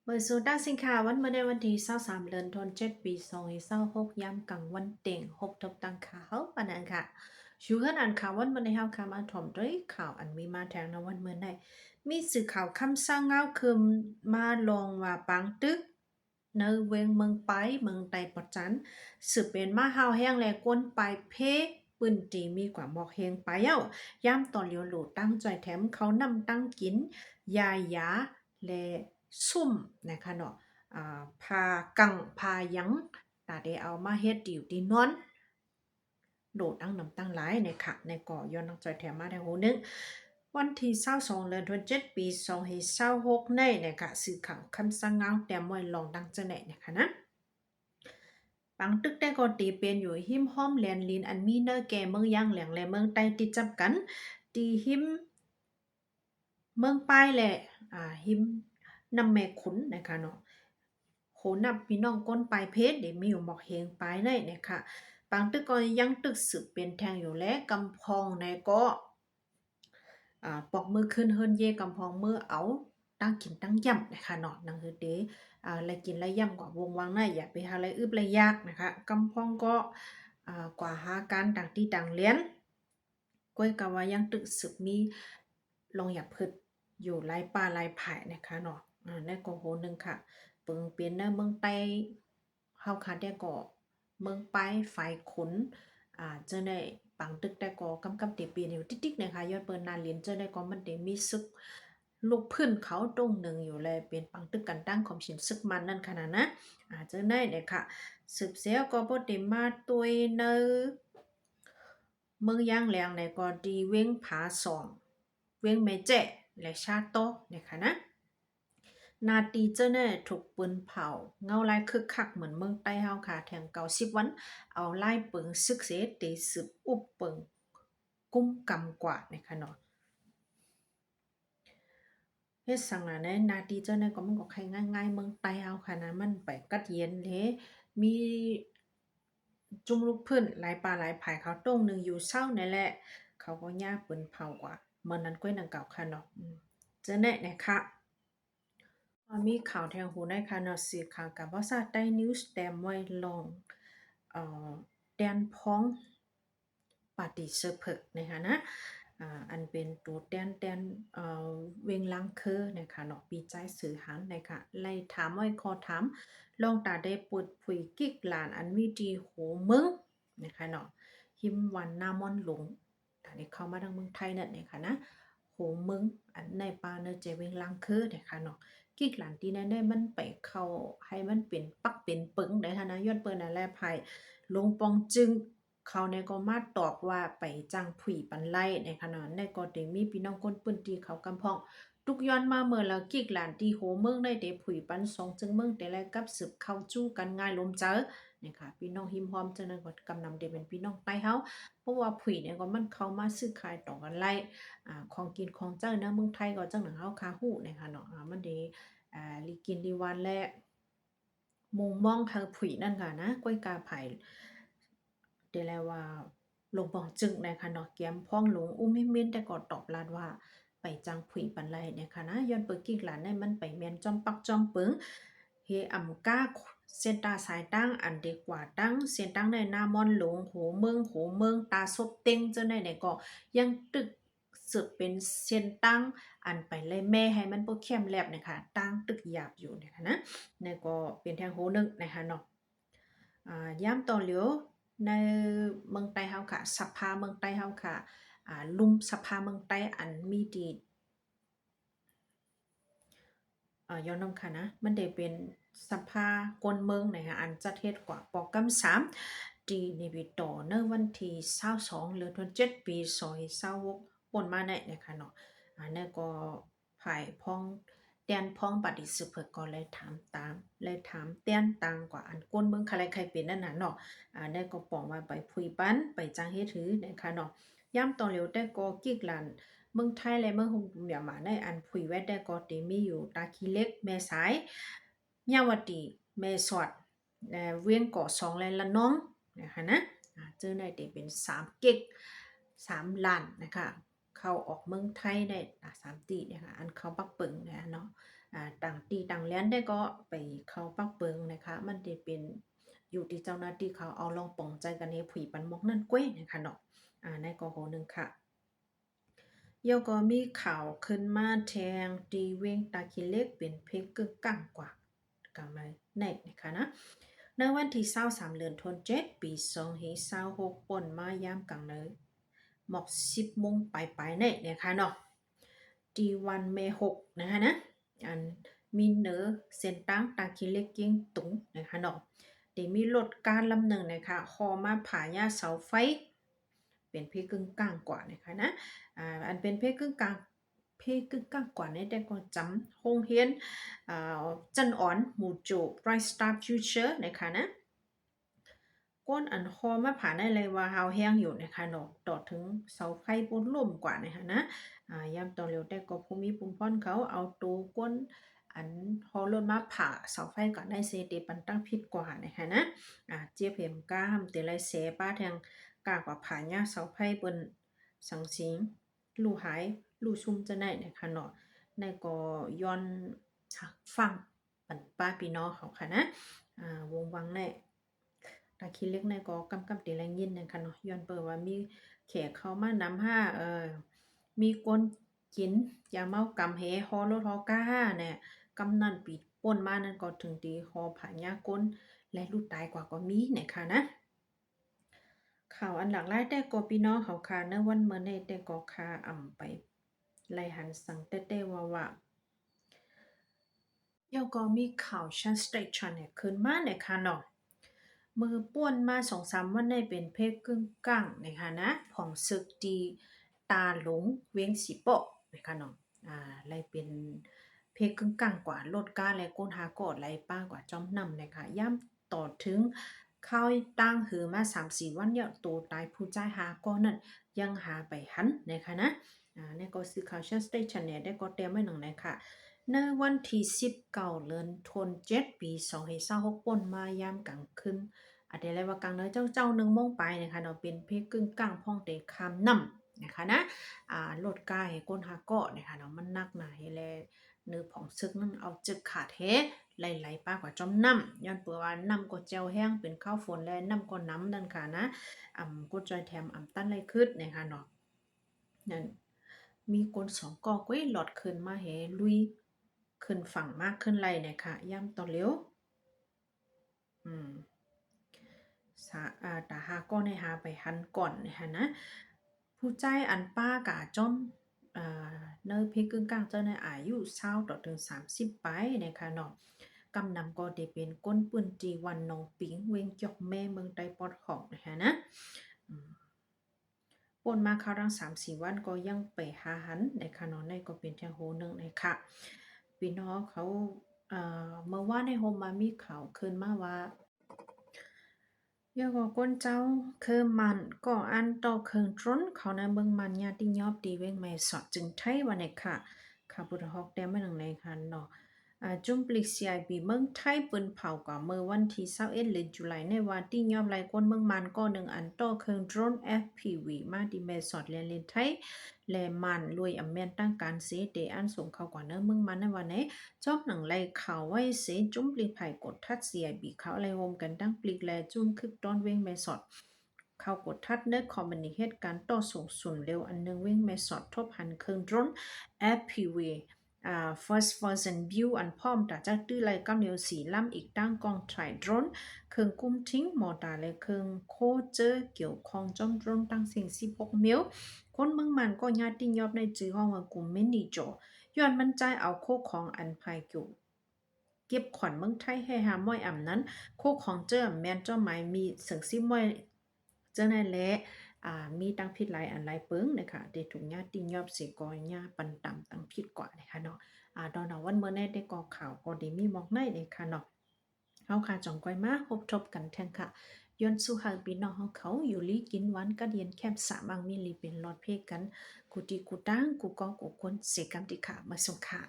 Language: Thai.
เปิดศูนย์ตั้งสินค้าวันเมื่อในวันที่23เดือนธันวาคมปี2526ยามกลางวันเต็ง6ทบตังข่าวปานนั้นค่ะชูกันอ่านข่าววันเมื่อในเฮาค่ะมาถ่อมด้วยข่าวอันมีมาแทงในวันเมื่อในมีสื่อข่าวคำสั่งเงาคืมมาลงว่าปังตึกในเวงเมืองไปเมืองไต้ปอจันสืบเป็นมาเฮาแห้งแลก้นไปเพปืนตีมีกว่าหมอกเฮงไปเย้าย่ามตอนเลียวโหลดตั้งใจแถมเขานำตั้งกินยาและซุ่มนะคะเนาะพากังพายังตาได้เอามาเฮ็ดดิวดีนอนโดดตั้งนำตั้งหลายในค่ะในก่อย้อนตั้งใจแถมมาได้โหนึงวันที่22เดือนธันวาคมปี2526ในนะคะสื่อข่าวคำสั่งเงาแต่มวยลองดังจะไหนนะคะนะปังตึกแต่ก็ตีเป็นอยู่หิมห้อมแลนลินอันมีเนอร์แก่เมืองย่างแหลงและเมืองใต้ติดจับกันตีหิมเมืองปายแหละหิมนำแม่ขุนนะคะเนาะโหนับพี่น้องก้นปลายเพชรเดี๋ยวมีอยู่หมอกเฮงปลายได้นะคะบางตึกก็ยังตึกสืบเป็นแทงอยู่และกำพองในก็ปอกมือขึ้นเฮิรนเยกำพองมือเอาตั้งกินตั้งย่ำนะคะเนาะนังคือเดอะไรกินไรย่ำกว่าวงวังน่ะอย่าไปหาอะไรอึบไรยากนะคะกำพองก็กว่าหาการต่างที่ต่างเลี้ยนก้อยกะว่ายังตึกสืบมีลองอย่าพึดอยู่ไรป่าไรไผ่นะคะเนาะในก็โหนึงค่ะเปิงเปลี่ยนเนเมืองไต้เฮาค่ะได้ก็เมืองไปฝ่ายขุนเจ้าได้ปังตึกได้ก็กำติปีอยู่ติ๊กๆนะคะยอดเปิ้นนาเรียนเจ้าได้ก็มันได้มีศึกลูกพื้นเขาตรงหนึ่งอยู่เลยเป็นปังตึกกันตั้งของฉินศึกมันนั่นขนาดนะเจ้าได้เนี่ยค่ะสืบเสียก็บ่ได้มาตัวยเนอเมืองย่างแหลงในก็ดีเว้งผาสองเว้งแม่แจ้และชาโตนะคะนะ นาตีเจ้าเนี่ยถูกปืนเผาเงาลายคึกคักเหมือนเมืองใต้เฮาค่ะแถงเก่า10 วันเอาไล่เปิงซึกเสตีสืบอุบเปิงกุ้มกำกว่าในคะเนาะเฮ็ดสังน่ะในนาตีเจ้าเนี่ยก็มันก็ใครง่ายๆเมืองใต้เฮาค่ะนะมันไปกัดเย็นเด้มีจุ่มลูกพื้นหลายป่าหลายภายเขาตรงหนึงอยู่เศร้านั่นแหละเขาก็ย่าปืนเผากว่าเมื่อนั้นก้อยนางเก่าค่ะเนาะเจ้าแน่นะคะมีข่าวแทงหูในค่ะเนาะสื่อข่าวกับว่าซาใต้นิวส์แต้มไว้ลองเอ่อแดนพ้องปาฏิเสอเพิกนะคะนะอันเป็นตัวแดนเวงลังเคอนะคะเนาะปีใจสื่อหางนะคะไล่ถามไว้ขอถามลองตาได้เปิดผุยกิกหลานอันมีดีโหมึงนะคะเนาะหิมวันหน้ามอนหลงตอนนี้เข้ามาทางเมืองไทยนั่นนะคะนะโหมึงอันในปาเนเจเวงลังเคอนะคะเนาะ กิ๊กหลานตีนั้นได้มันไปเข้าให้มันเป็นปักเป็นปึงได้หั้นนะย้อนเปิ้นนั่นแหละไผลงปองจึงเขาเนี่ยก็มาตอบว่าไปจ้างผุยปันไล่ในขณะนั้นก็ได้มีพี่น้องคนปื้นที่เขากำพ้องทุกย้อนมาเมื่อแล้วกิ๊กหลานที่โหเมืองได้เดผุยปันสองจึงเมืองแต่ละกับสืบเข้าจู้กันง่ายลมเจอนี่ค่ะพี่น้องหิมพร้อมจังนั้นก็กำนำได้เป็นพี่น้องใต้เฮาเพราะว่าผุยเนี่ยก็มันเข้ามาซื้อขายต่อกันไล่ของกินของเจ้านะเมืองไทยก็จังหนังเฮาคาฮู้นะคะเนาะมันดี ลีกินลีวันและมุงมองทางผุยนั่นค่ะนะก้อยกาไผ่เดแลว่าลงปองจึงนะคะเนาะแก้มพ้องหลงอุ้มมิมินแต่ก็ตอบลาดว่าไปจังผุยปันไรนะคะนะย้อนเปิกกิ๊กหลานได้มันไปเมียนจอมปักจอมปึงเฮอำก้าเส้นตาสายตั้งอันเด็กกว่าตั้งเส้นตั้งในหน้ามอนหลงโหเมืองตาซบเต็งเจ้าในไหนก็ยังตึกสืบเป็นเส้นตั้งอันไปเลยแม่ให้มันบ่เข้มแลบนะคะตั้งตึกหยาบอยู่นะคะนะนี่ก็เป็นแทงโหนึงนะคะเนาะย้ำต่อเหลียวในเมืองใต้เฮาค่ะสภาเมืองใต้เฮาค่ะลุมสภาเมืองใต้อันมีดีย้อนนำค่ะนะมันได้เป็นสภากลเมืองนะคะอันจัดเฮ็ดกว่าปอกำ3ที่ในปีต่อเนื่องวันที่22เดือนธันวาคมปี2026ป่นมาได้นะคะเนาะนั่นก็ภายพ้องแต้นพ้องปฏิสืบเพิกก็เลยถามตามเลยถามแต้นต่างกว่าอันก้นเมืองใครใครเป็นนั่นน่ะเนาะได้ก็ปองว่าไปพุยปันไปจังเฮ็ดหือนะคะเนาะย่ำต่อเหลียวแต่ก็กิกหลานเมืองไทยและเมืองหุ่มเหมียวหมาในอันผุยแวดได้ก็เตมีอยู่ตาขี้เล็กแม่สายยาวตีแม่สอดเวียงเกาะสองและละน้องนะคะนะเจอในเตเป็น3เก็ก3ล้านนะคะเข้าออกเมืองไทยได้3ตีนะคะอันเข้าปักปึงนะคะเนาะ ต่างตีต่างแลนได้ก็ไปเข้าปักเปิงนะคะมันจะเป็นอยู่ที่เจ้าหน้าที่เขาเอาลองปองใจกันในผุยปันมกนั่นก้วยนะคะเนาะในกอโหนึงค่ะเดี๋ยวก็มีข่าวขึ้นมาแทงตีเวงตาคิเล็กเป็นเพกกึ่งกลางกว่ากลางเลยในนะคะนะในวันที่23เดือนธันวาคมปี2526ป่นมายามกลางเลยหมอก10โมงปลายๆเนี่ยค่ะเนาะตีวันเม6นะคะนะอันมีเนอเส้นตั้งตาคิเล็กเกียงตุงนะคะเนาะที่มีรถการลำหนึ่งนะคะคอมาผ่าหญ้าเสาไฟเป็นเพกึ่งกลางกว่านะคะนะอันเป็นเพกึ่งกลางกว่าในแต่ก็จำโรงเรียนจันอ่อนหมู่โจ Bright Star Future นะคะนะก้นอันคอมาผ่านได้เลยว่าเฮาแห้งอยู่นะคะเนาะต่อถึงเสาไฟบนล่มกว่านะคะนะยามตอนเร็วแต่ก็ภูมิภูมิพรเขาเอาตัวก้นอันฮอรถมาผ่าเสาไฟก่อนได้เซเตปันตั้งพิษกว่านะคะนะเจี๊ยบเหมก้ามเตลัยเสป้าแทงกากว่าผ่าหญ้าเสาไฟบนสังสิงลู่หายลู่ซุ่มจะได้นะคะเนาะในก็ย้อนฟังปันป้าพี่น้องเขาค่ะนะวงวังในตาคิดเล็กในก็กำตีแรงยินนะคะเนาะย้อนเปิดว่ามีแขกเข้ามานำห้ามีคนกินยาเมากำเฮฮอรถฮอก้าเนี่ยกำนันปิดป่นมานั่นก็ถึงตีฮอผ่านยาก้นและลูกตายกว่าก็มีนะคะนะข่าวอันหลากหลายแต่ก็พี่น้องเขาคาเนวันเมื่อในแต่ก็คาอ่ำไปไล่หันสังเต้ๆว่าเดี๋ยวก็มีข่าวชันสเตชันเนี่ยขึ้นมาเนี่ยค่ะเนาะมือป้วนมา2-3วันได้เป็นเพศกึ่งกลางนะคะนะผ่องซึกดีตาหลงเวียงสีโปะนะคะเนาะเลยเป็นเพศกึ่งกลางกว่าลดก้าและก้นหากอดไหลป้ากว่าจอมนำนะคะย่ำต่อถึงเข้าตั้งหือมา3-4วันเยอะตัวตายผู้ใจหาก็นั่นยังหาไปหันนะคะนะนี่ก็สื่อข่าวชันสเตชันเนี่ยได้ก็เตรียมไว้หนึ่งนะคะในวันที่19เดือนธันวาคมปี2526ป่นมายามกลางคืนเดี๋ยวเลยว่ากลางเนยเจ้า1โมงไปนะคะเนาะเป็นเพกึ่งกลางพ่องเตคามนำนะคะนะรถกายก้นหาเกาะนะคะเนาะมันนักหนาให้แลเนื้อผ่องซึกนั่นเอาจึกขาดเฮไหลๆป้ากว่าจอมน้ำย้อนเปื่อว่าน้ำก็แจวแห้งเป็นข้าวฝนและน้ำก็น้ำนั่นค่ะนะก็จอยแถมตั้นเลยขึ้นนะคะเนาะนั่นมีคน2ก่อก้วยหลอดขึ้นมาเฮลุยขึ้นฝั่งมากขึ้นไรเนี่ยค่ะย่ำต่อเร็วตาหาก็ในหาไปหันก่อนนะคะนะผู้ใจอันป้ากะจ้อมเนอเพกึ่งกลางเจ้าในอายุ20ต่อถึง30ไปนะคะเนาะกำนำก็ได้เป็นก้นปืนจีวันนองปิงเวงจอกแม่เมืองไตปอดของนะคะนะปนมาครั้ง3-4วันก็ยังไปหาหันในคะเนาะในก็เป็นแทงโหนึงนะคะพี่น้องเขาเมื่อว่าในโฮมมามีข่าวขึ้นมาว่าอย่าก็ก้นเจ้าคือมันก็อันต่อเคิงตรนเขาในเมืองมันญาติยอบดีเวงไม่สอดจึงไทยวันนี้ค่ะบุตรฮอกได้มาหนังในคันเนาะจุ่มปลิก CIB เมืองไทยปืนเผากว่าเมื่อวันที่21เดือนตุลาในวันที่ยอบหลายคนเมืองมันก็หนึ่งอันต่อเคิงตรน FPV มาที่แม่สอดเรียนไทยและมันรวยอำแม่นตั้งการเสียเดอันส่งเข้ากว่าเนื้อเมืองมันในวันนี้จอบหนังไล่ข่าวไว้เสียจุ่มปลิกไผ่กดทัด CIB เขาอะไรโฮมกันตั้งปลิกแลจุ่มคึกตอนเว้งแม่สอดเข้ากดทัดเนื้อคอมมิวนิเหตุการต่อส่งสุนเร็วอันหนึงเว้งแม่สอดทบหันเคิงตรน FPV first person view อันพร้อมแต่จะตื้อไล่กำเนียวสีล่ำอีกตั้งกองถ่ายโดรนเครื่องกุ้มทิ้งมอตาและเครื่องโคเจอเกี่ยวข้องจอมโดรนตั้งสิ่ง16มิลคนเมืองมันก็ญาติยอบในจื้อห้องว่ากลุ่มเมนิโจย้อนมันใจเอาโคของอันภายเกี่ยวเก็บขวัญเมืองไทยให้หาม้อยอ่ำนั้นโคของเจ้าแม่นเจ้าหมายมีเสียงซิม้อยเจ้านั่นแหละมีตั้งพิษหลายอันหลายเปิงนะคะเดถุงญาติยอบสิกอญาปันต่ำตั้งพิษกว่านะคะเนาะดอนวันเมื่อได้ก่อข่าวก็ได้มีหมอกในเลยค่ะเนาะเฮาค่ะจ่องก้อยมาพบทบกันแทงค่ะย้อนสู่หาพี่น้องเขาอยู่ลีกินหวานกะเดียนแคมสะบางมีลีเป็นรอดเพกันกูติกูตั้งกูก็กูคนเสกรรมติค่ะมาส่งค่ะ